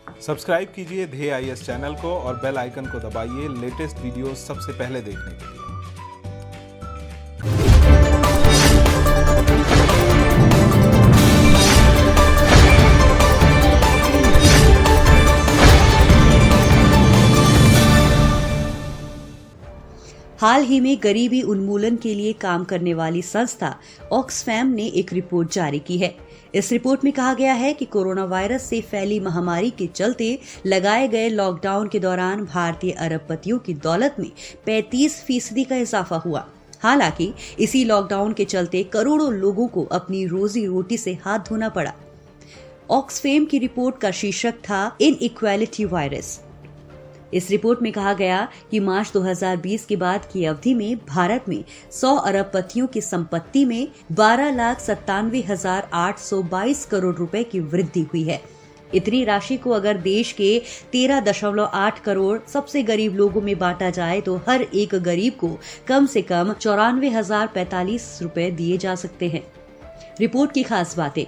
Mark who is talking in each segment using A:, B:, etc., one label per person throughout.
A: Subscribe कीजिए ध्येय IAS channel को और बेल आइकन को दबाइए लेटेस्ट वीडियो सबसे पहले देखने के लिए।
B: हाल ही में गरीबी उन्मूलन के लिए काम करने वाली संस्था ऑक्सफैम ने एक रिपोर्ट जारी की है। इस रिपोर्ट में कहा गया है कि कोरोना वायरस से फैली महामारी के चलते लगाए गए लॉकडाउन के दौरान भारतीय अरबपतियों की दौलत में 35% का इजाफा हुआ। हालांकि इसी लॉकडाउन के चलते करोड़ों लोगों को अपनी रोजी रोटी से हाथ धोना पड़ा। ऑक्सफैम की रिपोर्ट का शीर्षक था इनइक्वालिटी वायरस। इस रिपोर्ट में कहा गया कि मार्च 2020 के बाद की अवधि में भारत में 100 अरबपतियों की संपत्ति में 12,97,822 करोड़ रुपए की वृद्धि हुई है। इतनी राशि को अगर देश के 13.8 करोड़ सबसे गरीब लोगों में बांटा जाए तो हर एक गरीब को कम से कम 94,045 रुपए दिए जा सकते हैं। रिपोर्ट की खास बातें।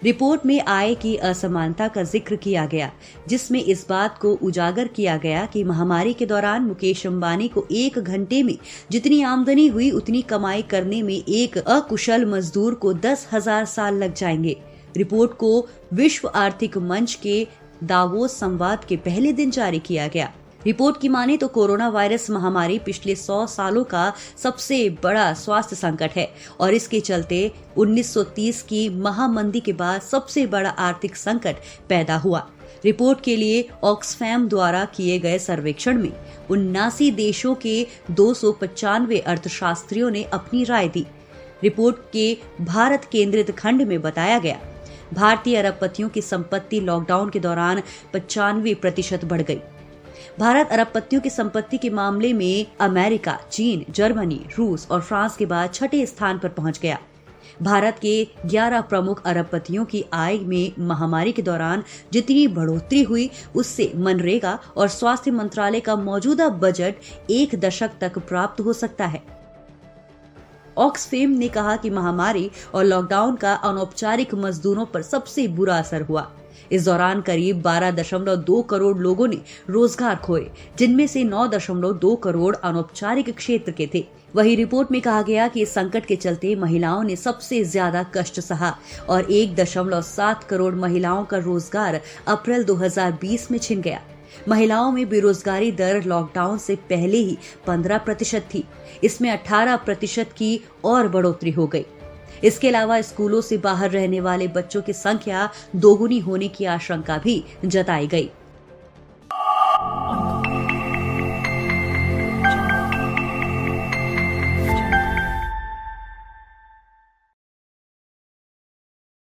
B: रिपोर्ट में आय की असमानता का जिक्र किया गया, जिसमें इस बात को उजागर किया गया कि महामारी के दौरान मुकेश अंबानी को 1 घंटे में जितनी आमदनी हुई उतनी कमाई करने में एक अकुशल मजदूर को 10,000 साल लग जाएंगे। रिपोर्ट को विश्व आर्थिक मंच के दावोस संवाद के पहले दिन जारी किया गया। रिपोर्ट की माने तो कोरोना वायरस महामारी पिछले 100 सालों का सबसे बड़ा स्वास्थ्य संकट है और इसके चलते 1930 की महामंदी के बाद सबसे बड़ा आर्थिक संकट पैदा हुआ। रिपोर्ट के लिए ऑक्सफैम द्वारा किए गए सर्वेक्षण में 79 देशों के 295 अर्थशास्त्रियों ने अपनी राय दी। रिपोर्ट के भारत केंद्रित खंड में बताया गया, भारतीय अरबपतियों की संपत्ति लॉकडाउन के दौरान 95% बढ़ गई। भारत अरबपतियों की संपत्ति के मामले में अमेरिका, चीन, जर्मनी, रूस और फ्रांस के बाद 6ठे स्थान पर पहुंच गया। भारत के 11 प्रमुख अरबपतियों की आय में महामारी के दौरान जितनी बढ़ोतरी हुई उससे मनरेगा और स्वास्थ्य मंत्रालय का मौजूदा बजट 1 दशक तक प्राप्त हो सकता है। ऑक्सफैम ने कहा कि महामारी और लॉकडाउन का अनौपचारिक मजदूरों पर सबसे बुरा असर हुआ। इस दौरान करीब 12.2 करोड़ लोगों ने रोजगार खोए, जिनमें से 9.2 करोड़ अनौपचारिक क्षेत्र के थे। वहीं रिपोर्ट में कहा गया कि इस संकट के चलते महिलाओं ने सबसे ज्यादा कष्ट सहा और 1.7 करोड़ महिलाओं का रोजगार अप्रैल 2020 में छिन गया। महिलाओं में बेरोजगारी दर लॉकडाउन से पहले ही 15% थी। इसमें 18% की और बढ़ोतरी हो गई। इसके अलावा स्कूलों से बाहर रहने वाले बच्चों की संख्या दोगुनी होने की आशंका भी जताई गई।